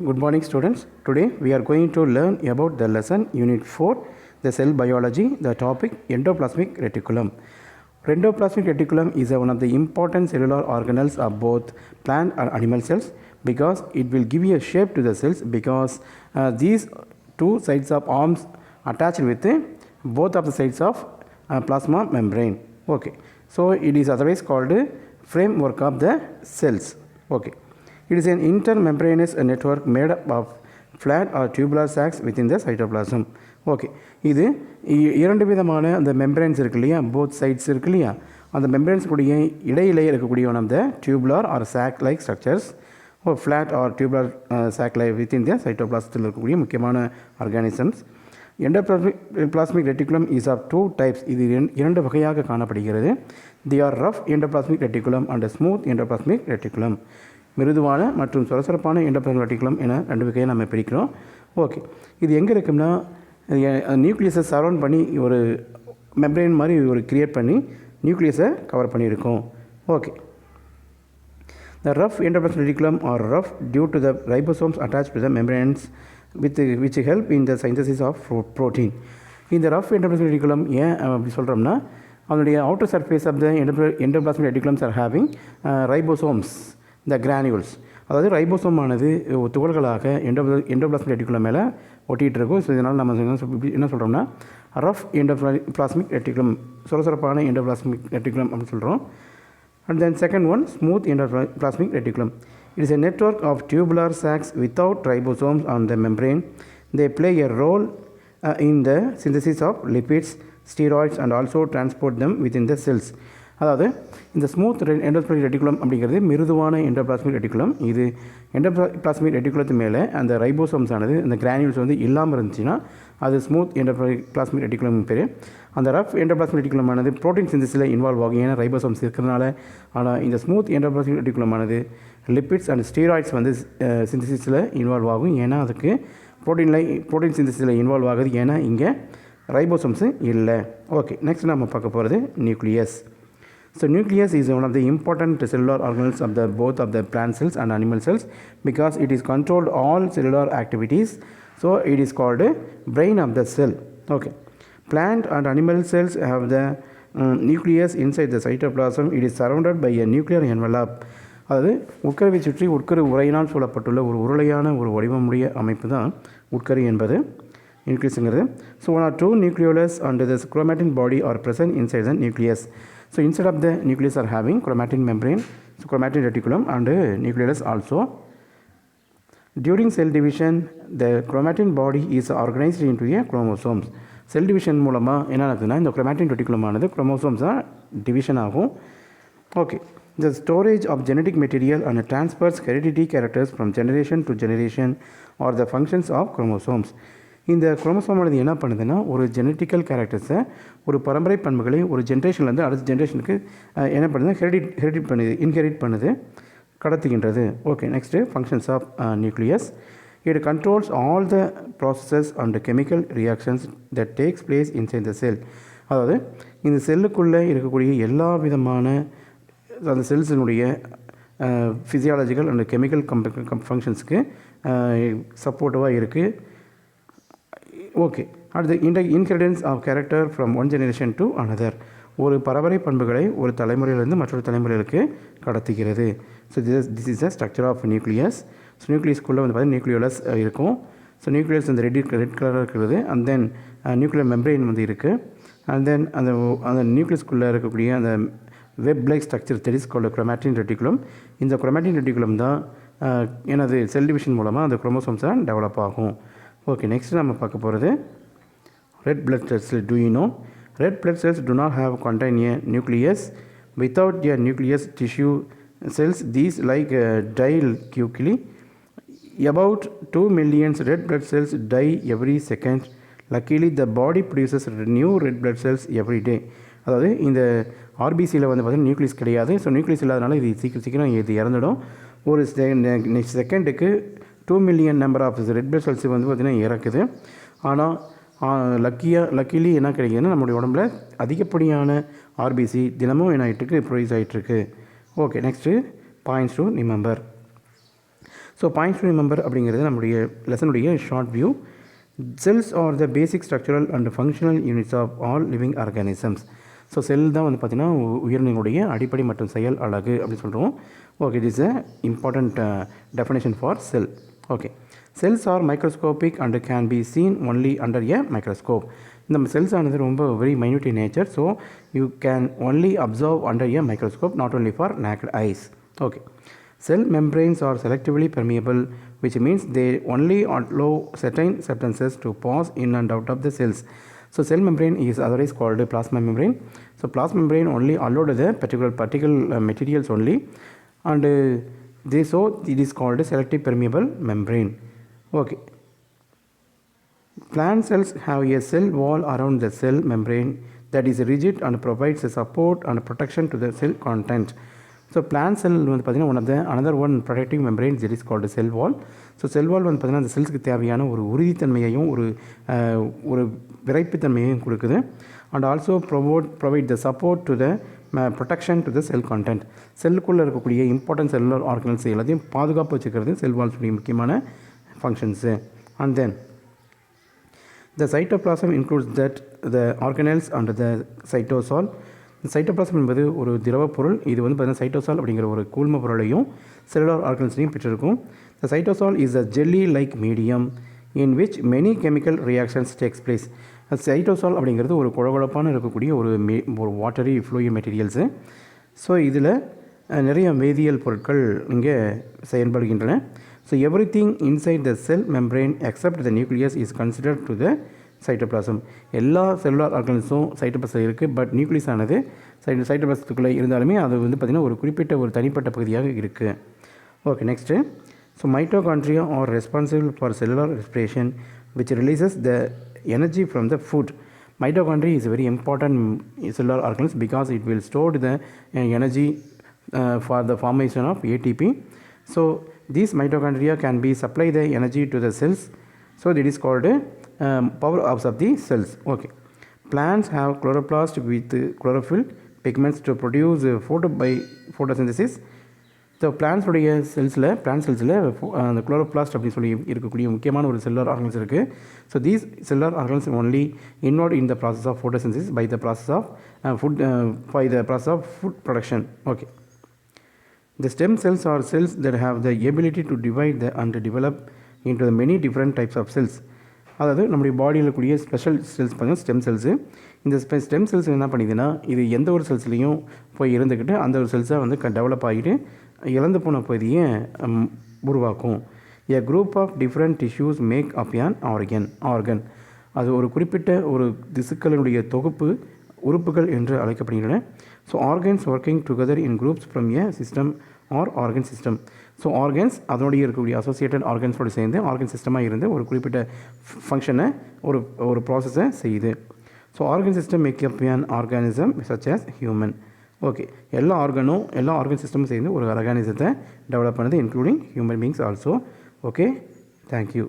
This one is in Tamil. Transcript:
Good morning students. Today we are going to learn about the lesson unit 4, the cell biology, the topic endoplasmic reticulum. Endoplasmic reticulum is one of the important cellular organelles of both plant and animal cells because it will give you a shape to the cells because these two sides of arms attached with both of the sides of plasma membrane. Okay, so it is otherwise called framework of the cells. Okay. It is an intermembranous network made up of flat or tubular sacs within the cytoplasm. Okay, இது இரண்டு விதமான அந்த மெம்பரேன்ஸ் இருக்கு இல்லையா, போத் சைட்ஸ் இருக்கு இல்லையா, அந்த மெம்பரேன்ஸ் கூடிய இடையிலே இருக்கக்கூடிய one of the tubular or sac like structures ஒரு flat or tubular sac like within the சைட்டோபிளாசத்தில் இருக்கக்கூடிய முக்கியமான organisms. Endoplasmic reticulum is of two types. இது இரண்டு வகையாக காணப்படுகிறது. The are rough endoplasmic reticulum and smooth endoplasmic reticulum. மிருதுவான மற்றும் சொரசொரப்பான எண்டோபிளாஸ்மிக் ரெட்டிகுலம் என ரெண்டு வகையை நம்ம பிரிக்கிறோம். ஓகே, இது எங்கே இருக்குன்னா நியூக்ளியஸை சரௌண்ட் பண்ணி ஒரு மெம்பரேன் மாதிரி ஒரு கிரியேட் பண்ணி நியூக்ளியஸை கவர் பண்ணியிருக்கோம். Okay, the rough endoplasmic reticulum are rough due to the ribosomes attached to the membranes which help in the synthesis of protein. இந்த ரஃப் endoplasmic reticulum ஏன் அப்படி சொல்கிறோம்னா அதனுடைய outer surface of the endoplasmic reticulums are having ribosomes, the granules. அதாவது ரைபோசோமானது துகள்களாக எண்டோபிளாஸ்மிக் ரெட்டிகுலம் மேலே ஒட்டிகிட்டு இருக்கும். ஸோ இதனால் நம்ம என்ன சொல்கிறோம்னா ரஃப் எண்டோபிளாஸ்மிக் ரெட்டிகுலம், சொரசொரப்பான எண்டோபிளாஸ்மிக் ரெட்டிகுலம் அப்படின்னு சொல்கிறோம். And then second one, smooth endoplasmic reticulum. It is a network of tubular sacs without ribosomes on the membrane. They play a role in the synthesis of lipids, steroids and also transport them within the cells. அதாவது இந்த ஸ்மூத் எண்டோபிளாஸ்மிக் ரெட்டிகுலம் அப்படிங்கிறது மிருதுவான எண்டோபிளாஸ்மிக் ரெட்டிகுலம். இது எண்டோபிளாஸ்மிக் ரெட்டிகுலத்து மேலே அந்த ரைபோசோம்ஸ் ஆனது அந்த கிரானியூல்ஸ் வந்து இல்லாமல் இருந்துச்சுன்னா அது ஸ்மூத் எண்டோபிளாஸ்மிக் ரெட்டிகுலம் பேர். அந்த ரஃப் எண்டோபிளாஸ்மிக் ரெட்டிகுலம் ஆனது ப்ரோட்டீன் சிந்தசிஸில் இன்வால்வ் ஆகும், ஏன்னா ரைபோசோம்ஸ் இருக்கிறதுனால. ஆனால் இந்த ஸ்மூத் எண்டோபிளாஸ்மிக் ரெட்டிகுலம் ஆனது லிப்பிட்ஸ் அண்ட் ஸ்டீராய்ட்ஸ் வந்து சிந்தசிஸில் இன்வால்வ் ஆகும், ஏன்னா அதுக்கு ப்ரோட்டீன் சிந்தசிஸில் இன்வால்வ் ஆகுது, ஏன்னா இங்கே ரைபோசோம்ஸு இல்லை. ஓகே, நெக்ஸ்ட் நம்ம பார்க்க போகிறது nucleus. So nucleus is one of the important cellular organelles of both of the plant cells and animal cells because it is controlled all cellular activities. So it is called brain of the cell. Okay, plant and animal cells have the nucleus inside the cytoplasm. It is surrounded by a nuclear envelope. அதாவது உட்கருவை சுற்றி உட்கரு உரையினால் சூழப்பட்டுள்ள ஒரு உருளையான ஒரு வடிவமுடைய அமைப்பு தான் உட்கரு என்பது நியூக்ளியஸ்ங்கிறது. So one or two nucleolus and the chromatin body are present inside the nucleus. So inside of the nucleus are having chromatin membrane, so chromatin reticulum and nucleus also. During cell division, the chromatin body is organized into a chromosomes. Cell division மூலமா என்ன நடக்குதுன்னா இந்த chromatin reticulum ஆனது chromosomes டிவிஷன் ஆகும். Okay, the storage of genetic material and transfers hereditary characters from generation to generation are the functions of chromosomes. இந்த குரோமோசோமானது என்ன பண்ணுதுன்னா ஒரு ஜெனட்டிக்கல் கேரக்டர்ஸை, ஒரு பரம்பரை பண்புகளை ஒரு ஜென்ரேஷன்லேருந்து அடுத்த ஜென்ரேஷனுக்கு என்ன பண்ணுது, இன்ஹெரிட் பண்ணுது, கடத்துகின்றது. Okay, next functions of nucleus. It controls all the processes and chemical reactions that takes place inside the cell. அதாவது இந்த செல்லுக்குள்ளே இருக்கக்கூடிய எல்லா விதமான அந்த செல்ஸினுடைய ஃபிசியாலஜிக்கல் அண்ட் கெமிக்கல் ஃபங்க்ஷன்ஸுக்கு சப்போர்ட்டிவாக இருக்குது. ஓகே, அடுத்து inheritance of character from one generation to another. ஒரு பரம்பரை பண்புகளை ஒரு தலைமுறையிலிருந்து மற்றொரு தலைமுறைகளுக்கு கடத்துகிறது. So this is the structure of nucleus. So நியூக்ளியஸ்குள்ளே வந்து பார்த்தீங்கன்னா நியூக்ளியோலஸ் இருக்கும். ஸோ நியூக்ளியஸ் அந்த ரெட் கலராக இருக்கிறது. அண்ட் தென் நியூக்ளியர் மெம்பரெயின் வந்து இருக்குது. அண்ட் தென் அந்த நியூக்ளியஸ்குள்ளே இருக்கக்கூடிய அந்த web like structure that is called chromatin reticulum. இந்த chromatin reticulum தான் எனது செல் டிவிஷன் மூலமாக அந்த குரோமோசோம்ஸை டெவலப் ஆகும். ஓகே, நெக்ஸ்ட் நம்ம பார்க்க போகிறது red blood cells. Do you know red blood cells do not have contain a nucleus. Without a nucleus, tissue cells these like die quickly. About 2 million red blood cells die every second. Luckily the body produces new red blood cells every day. அதாவது இந்த ஆர்பிசியில் வந்து பார்த்தீங்கன்னா நியூக்ளியஸ் கிடையாது. ஸோ நியூக்ளியஸ் இல்லாதனால இது சீக்கிரம் இது இறந்துடும். ஒரு செகண்டுக்கு 2 million number of red blood cells வந்து பார்த்திங்கன்னா இறக்குது. ஆனால் லக்கிலி என்ன கிடைக்குதுன்னா நம்மளுடைய உடம்புல அதிகப்படியான ஆர்பிசி தினமும் என்ன ஆகிட்டுருக்கு, ப்ரொடியூஸ் ஆகிட்டுருக்கு. Okay, next points to remember. So points to remember அப்படிங்கிறது நம்முடைய லெசனுடைய short view. Cells are the basic structural and functional units of all living organisms. So cell தான் வந்து பார்த்திங்கன்னா உயிரினங்களுடைய அடிப்படை மற்றும் செயல் அலகு அப்படின்னு சொல்கிறோம். Okay, it is a important definition for cell. Okay, cells are microscopic and can be seen only under a microscope. இந்த செல்ஸ் ஆனது ரொம்ப very minute in nature. So you can only observe under a microscope, not only for naked eyes. Okay. Cell membranes are selectively permeable, which means they only allow certain substances to pass in and out of the cells. So cell membrane is otherwise called plasma membrane. So plasma membrane only allowed the particle materials only, and so it is called selective permeable membrane. Okay. Plant cells have a cell wall around the cell membrane that is rigid and provides support and protection to the cell content. So plant செல் வந்து பார்த்திங்கன்னா another one protective membrane that is called cell wall. So cell wall வந்து பார்த்திங்கன்னா அந்த செல்ஸுக்கு தேவையான ஒரு உறுதித்தன்மையையும் ஒரு விரைப்புத்தன்மையையும் கொடுக்குது. And also provide the support to the protection to the cell content. செல்லுக்குள்ளே இருக்கக்கூடிய இம்பார்ட்டன்ட் செல்லுலர் ஆர்கனல்ஸ் எல்லாத்தையும் பாதுகாப்பு வச்சுக்கிறது செல் வால்ஸுடைய முக்கியமான functions. And then the cytoplasm includes the organelles and the cytosol. Cytoplasm என்பது ஒரு திரவ பொருள். இது வந்து பார்த்தீங்கன்னா சைட்டோசால் அப்படிங்கிற ஒரு கூழ்ம பொருளையும் செல்லுலார் ஆர்கன்ஸையும் பெற்றிருக்கும். The cytosol is a jelly like medium in which many chemical reactions takes place. Cytosol அப்படிங்கிறது ஒரு குழகுழப்பான இருக்கக்கூடிய ஒரு வாட்டரி ஃப்ளூயிட் மெட்டீரியல்ஸு. ஸோ இதில் நிறைய வேதியியல் பொருட்கள் இங்கே செயல்படுகின்றன. So every thing inside the sell membrane except the nucleus is considered to the cytoplasm. எல்லா செல்லுலார் ஆர்கன்ஸும் சைட்டோபிளாசம் இருக்குது. பட் நியூக்ளியஸ் ஆனது சைட்டோபிளாசத்துக்குள்ளே இருந்தாலுமே அது வந்து பார்த்திங்கன்னா ஒரு குறிப்பிட்ட ஒரு தனிப்பட்ட பகுதியாக இருக்குது. Okay, next. So mitochondria are responsible for cellular respiration which releases the energy from the food. Mitochondria is a very important cellular organism because it will store the energy for the formation of ATP. So these mitochondria can be supply the energy to the cells. So that is called power ops of the cells. Okay. Plants have chloroplast with chlorophyll pigments to produce by photosynthesis. ஸோ பிளான்ஸுடைய பிளான்ட் செல்ஸில் அந்த குளோரோபிளாஸ்ட் அப்படின்னு சொல்லி இருக்கக்கூடிய முக்கியமான ஒரு செல்லுலார் ஆர்கன்ஸ் இருக்குது. So these cellular organs only involve in the process of photosynthesis by the process of food production. Okay. The stem cells are cells that have the ability to divide and develop into the many different types of cells. அதாவது நம்முடைய பாடியில் இருக்கக்கூடிய ஸ்பெஷல் செல்ஸ் பார்த்தீங்கன்னா ஸ்டெம் செல்ஸு. இந்த ஸ்டெம் செல்ஸ் என்ன பண்ணிதுன்னா இது எந்த ஒரு செல்ஸ்லேயும் போய் இருந்துக்கிட்டு அந்த ஒரு செல்ஸை வந்து டெவலப் ஆகிட்டு இழந்து போன பகுதியை உருவாக்கும். A group of different tissues make up an organ. அது ஒரு குறிப்பிட்ட ஒரு திசுக்களினுடைய தொகுப்பு உறுப்புகள் என்று அழைக்கப்படுகின்றன. So organs working together in groups from a system or organ system. So organs அதனுடைய இருக்கக்கூடிய அசோசியேட்டட் ஆர்கன்ஸோடு சேர்ந்து ஆர்கன் சிஸ்டமாக இருந்து ஒரு குறிப்பிட்ட ஃபங்க்ஷனை ஒரு ப்ராசஸை செய்யுது. So organ system make up an organism such as human. Okay, எல்லா ஆர்கன் சிஸ்டமும் சேர்ந்து ஒரு ஆர்கானிசத்தை டெவலப் பண்ணுது, including human beings also. Okay, thank you.